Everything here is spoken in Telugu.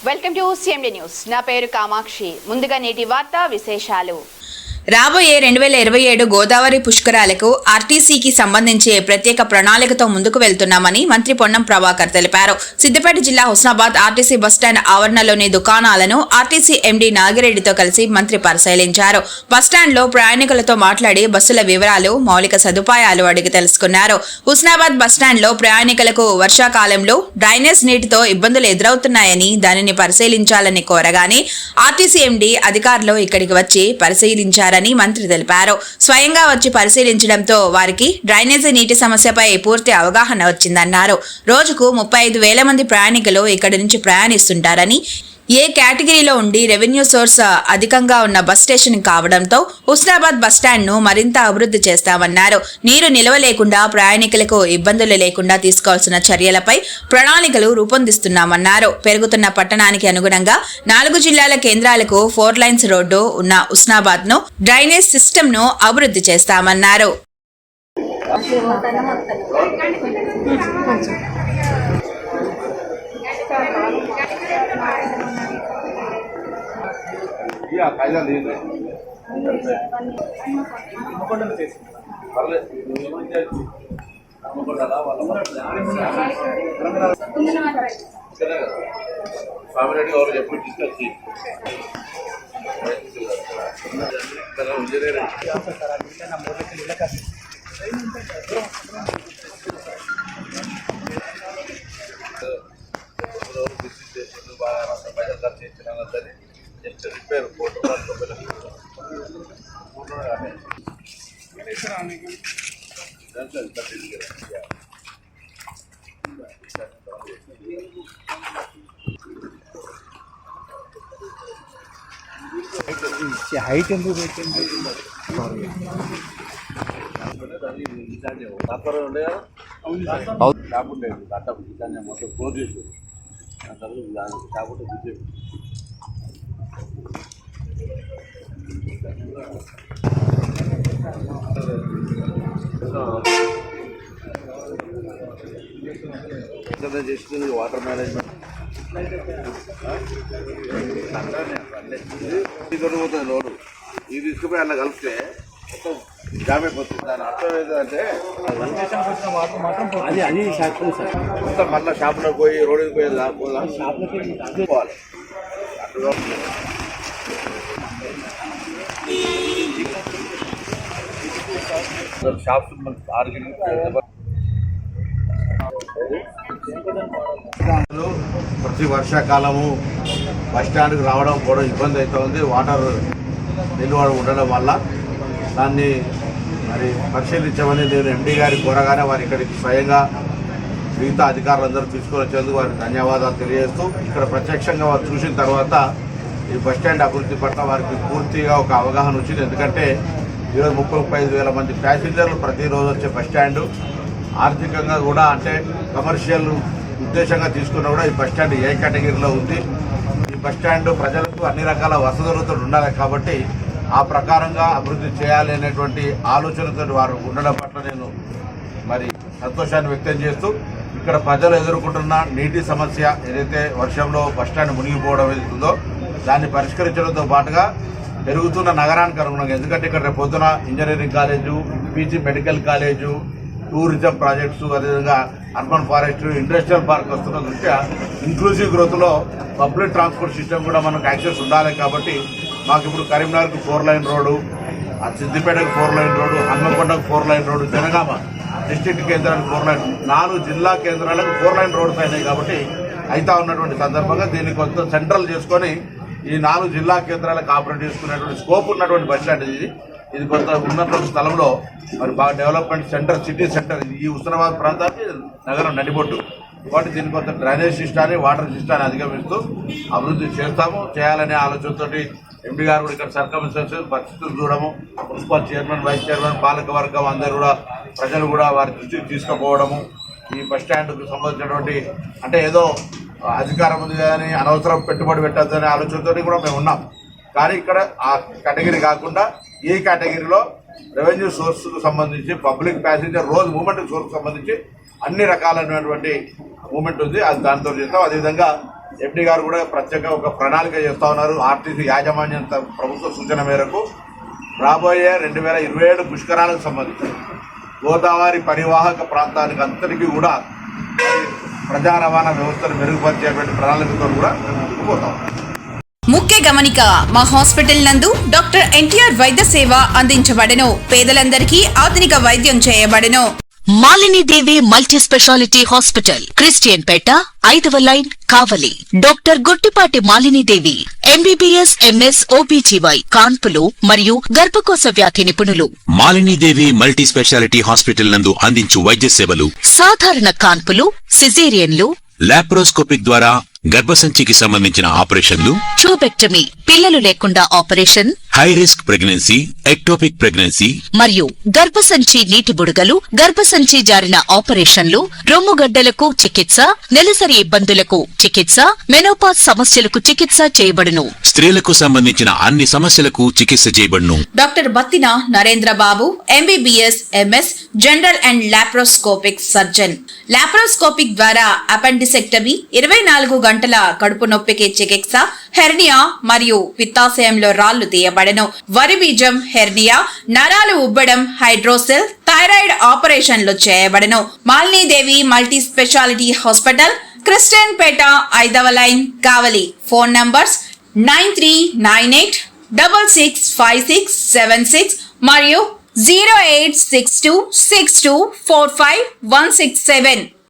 Welcome to CMD news. నా పేరు కామాక్షి. ముందుగా నేటి వార్తా విశేషాలు. రాబోయే 2027 గోదావరి పుష్కరాలకు ఆర్టీసీకి సంబంధించి ప్రత్యేక ప్రణాళికతో ముందుకు వెళ్తున్నామని మంత్రి పొన్నం ప్రభాకర్ తెలిపారు. సిద్దిపేట జిల్లా హుస్నాబాద్ ఆర్టీసీ బస్టాండ్ ఆవరణలోని దుకాణాలను ఆర్టీసీ ఎండీ నాగిరెడ్డితో కలిసి మంత్రి పరిశీలించారు. బస్టాండ్లో ప్రయాణికులతో మాట్లాడి బస్సుల వివరాలు, మౌలిక సదుపాయాలు అడిగి తెలుసుకున్నారు. హుస్నాబాద్ బస్టాండ్లో ప్రయాణికులకు వర్షాకాలంలో డ్రైనేజ్ నీటితో ఇబ్బందులు ఎదురవుతున్నాయని దానిని పరిశీలించాలని కోరగానే ఆర్టీసీ ఎండీ అధికారులు ఇక్కడికి వచ్చి పరిశీలించారు మంత్రి తెలిపారు. స్వయంగా వచ్చి పరిశీలించడంతో వారికి డ్రైనేజీ నీటి సమస్యపై పూర్తి అవగాహన వచ్చిందన్నారు. రోజుకు 35,000 మంది ప్రయాణికులు ఇక్కడి నుంచి ప్రయాణిస్తుంటారని, ఏ కేటగిరీలో ఉండి రెవెన్యూ సోర్స్ అధికంగా ఉన్న బస్ స్టేషన్ కావడంతో హుస్నాబాద్ బస్టాండ్ను మరింత అభివృద్ధి చేస్తామన్నారు. నీరు నిల్వ లేకుండా ప్రయాణికులకు ఇబ్బందులు లేకుండా తీసుకోవాల్సిన చర్యలపై ప్రణాళికలు రూపొందిస్తున్నామన్నారు. పెరుగుతున్న పట్టణానికి అనుగుణంగా 4 జిల్లాల కేంద్రాలకు 4 లైన్స్ రోడ్డు ఉన్న హుస్నాబాద్ను డ్రైనేజ్ సిస్టమ్ను అభివృద్ధి చేస్తామన్నారు. స్వామిరెడ్డి గారు ఎప్పుడు తీసుకొచ్చి పైసలు ఖర్చు ఇచ్చినా సరే జస్ట్ రిపేర్ ఫోటో హైట్ ఎందుకు పెట్టింది? పేపర్ ఉండే కదా షాప్ ఉండేది అట్ట మొత్తం క్లోజ్ చేసి షాప్ ఉంటే బిజీ చేస్తుంది వాటర్ మేనేజ్మెంట్ ఇది దొరికిపోతుంది లోడు. ఇది తీసుకుపోయి అలా కలిపితే మొత్తం జామ్ అయిపోతుంది. దాని అర్థం ఏంటంటే అది షాప్ మొత్తం మళ్ళీ షాపులో పోయి రోడ్డుకి పోయి పోవాలి. షాప్స్ ప్రతి వర్షాకాలము బస్టాండ్కి రావడం కూడా ఇబ్బంది అవుతుంది. వాటర్ నిల్వ ఉండడం వల్ల దాన్ని మరి పరిశీలించమని నేను ఎండీ గారికి కోరగానే వారు ఇక్కడికి స్వయంగా మిగతా అధికారులందరూ తీసుకొని వచ్చేందుకు వారికి ధన్యవాదాలు తెలియజేస్తూ, ఇక్కడ ప్రత్యక్షంగా వారు చూసిన తర్వాత ఈ బస్టాండ్ అభివృద్ధి పట్ల వారికి పూర్తిగా ఒక అవగాహన వచ్చింది. ఎందుకంటే ఈరోజు 35,000 మంది ప్యాసింజర్లు ప్రతిరోజు వచ్చే బస్టాండు ఆర్థికంగా కూడా అంటే కమర్షియల్ ఉద్దేశంగా తీసుకున్నా కూడా ఈ బస్టాండ్ ఏ కేటగిరీలో ఉంది. ఈ బస్టాండ్ ప్రజలకు అన్ని రకాల వసతులతో ఉండాలి కాబట్టి ఆ ప్రకారంగా అభివృద్ధి చేయాలి అనేటువంటి ఆలోచనతో వారు ఉండడం పట్ల నేను మరి సంతోషాన్ని వ్యక్తం చేస్తూ, ఇక్కడ ప్రజలు ఎదుర్కొంటున్న నీటి సమస్య ఏదైతే వర్షంలో బస్టాండ్ మునిగిపోవడం ఏదైతుందో దాన్ని పరిష్కరించడంతో పాటుగా పెరుగుతున్న నగరానికి అనుగుణంగా, ఎందుకంటే ఇక్కడ రేపు పొద్దున engineering college, PG medical college, tourism projects, అదేవిధంగా అర్బన్ ఫారెస్ట్, ఇండస్ట్రియల్ పార్క్ వస్తున్న దృష్ట్యా ఇంక్లూజివ్ గ్రోత్లో పబ్లిక్ ట్రాన్స్పోర్ట్ సిస్టమ్ కూడా మనకు యాక్సెస్ ఉండాలి. కాబట్టి మాకు ఇప్పుడు కరీంనగర్కు 4 లైన్ రోడ్డు, సిద్దిపేటకు 4 లైన్ రోడ్డు, హన్మకొండకు 4 లైన్ రోడ్డు, జనగామ డిస్ట్రిక్ట్ కేంద్రానికి 4 లైన్, 4 జిల్లా కేంద్రాలకు 4 లైన్ రోడ్స్ అయినాయి. కాబట్టి అయితే ఉన్నటువంటి సందర్భంగా దీన్ని కొంత సెంట్రల్ చేసుకొని ఈ 4 జిల్లా కేంద్రాలకు ఆపరేట్ చేసుకునేటువంటి స్కోప్ ఉన్నటువంటి బస్ స్టాండ్ ఇది కొంత ఉన్నటువంటి స్థలంలో మరి బాగా డెవలప్మెంట్ సెంటర్, సిటీ సెంటర్, ఈ హుస్నాబాద్ ప్రాంతానికి నగరం నడిబొట్టు. కాబట్టి దీన్ని కొంత డ్రైనేజ్ సిస్టాన్ని, వాటర్ సిస్టాన్ని అధిగమిస్తూ అభివృద్ధి చేయాలనే ఆలోచనతో ఎంపీ గారు కూడా ఇక్కడ సర్కమ్స్టెన్సెస్ పరిస్థితులు చూడము, మున్సిపల్ చైర్మన్, వైస్ చైర్మన్, పాలక వర్గం అందరూ కూడా ప్రజలు కూడా వారి దృష్టికి తీసుకుపోవడము, ఈ బస్ స్టాండ్కు సంబంధించినటువంటి అంటే ఏదో అధికారం ఉంది కానీ అనవసరం పెట్టుబడి పెట్టద్దనే ఆలోచనతో కూడా మేము ఉన్నాం. కానీ ఇక్కడ ఆ కేటగిరీ కాకుండా ఈ కేటగిరీలో రెవెన్యూ సోర్స్కు సంబంధించి పబ్లిక్ ప్యాసింజర్ రోజు మూవ్మెంట్ సోర్స్కి సంబంధించి అన్ని రకాలైనటువంటి మూవ్మెంట్ ఉంది. అది దాంతో చేస్తాం. అదేవిధంగా ఎండి గారు కూడా ప్రత్యేక ఒక ప్రణాళిక చేస్తూ ఉన్నారు. ఆర్టీసీ యాజమాన్యం ప్రభుత్వ సూచన మేరకు రాబోయే 2027 పుష్కరాలకు సంబంధించి గోదావరి పరివాహక ప్రాంతానికి అంతటికీ కూడా ప్రజా రవాణా వ్యవస్థను మెరుగుపరిచేటువంటి ప్రణాళికతో కూడా పోతాం. ముఖ్య గమనిక, మా హాస్పిటల్ నందు డాక్టర్ ఎన్టీఆర్ వైద్య సేవ అందించబడెను. పేదలందరికీ ఆధునిక వైద్యం చేయబడెను. Malinidevi multi speciality hospital, Christian Peta, 5వ line, Kavali. Doctor Guttipati Malinidevi, MBBS, MS, OBGY, కాన్పులు మరియు గర్భకోశ వ్యాధి నిపుణులు. మాలినీదేవి మల్టీ స్పెషాలిటీ హాస్పిటల్ నందు అందించు వైద్య సేవలు: సాధారణ కాన్పులు, సిజేరియన్లు, లాప్రోస్కోపిక్ ద్వారా గర్భసంచికి సంబంధించిన ఆపరేషన్లు, ట్యూబెక్టమీ, పిల్లలు లేకుండా operation, high risk pregnancy, ectopic pregnancy మరియు గర్భసంచి నీటి బుడగలు, గర్భసంచి జారిన ఆపరేషన్లు, రొమ్ముగడ్డలకు చికిత్స, నెలసరి ఇబ్బందులకు చికిత్స, మెనోపాజ్ సమస్యలకు చికిత్స చేయబడును. స్త్రీలకు సంబంధించిన అన్ని సమస్యలకు చికిత్స చేయబడును. Doctor Battina Narendra Babu, MBBS, MS, general and laparoscopic surgeon. Laparoscopic ద్వారా అపెండిసెక్టమీ, 24 గంటల కడుపు నొప్పికి చికిత్స, హెర్నియా మరియు పిత్తాశయంలో రాళ్లు తీయబడెను. వరి బీజం, హెర్నియా, నరాలు ఉబ్బడం, హైడ్రోసెల్, థైరాయిడ్ ఆపరేషన్లు చేయబడెను. Malinidevi multi speciality hospital, Christian Peta, 5వ లైన్, కావలి. ఫోన్ నంబర్స్ 9398665676 మరియు 08626245167.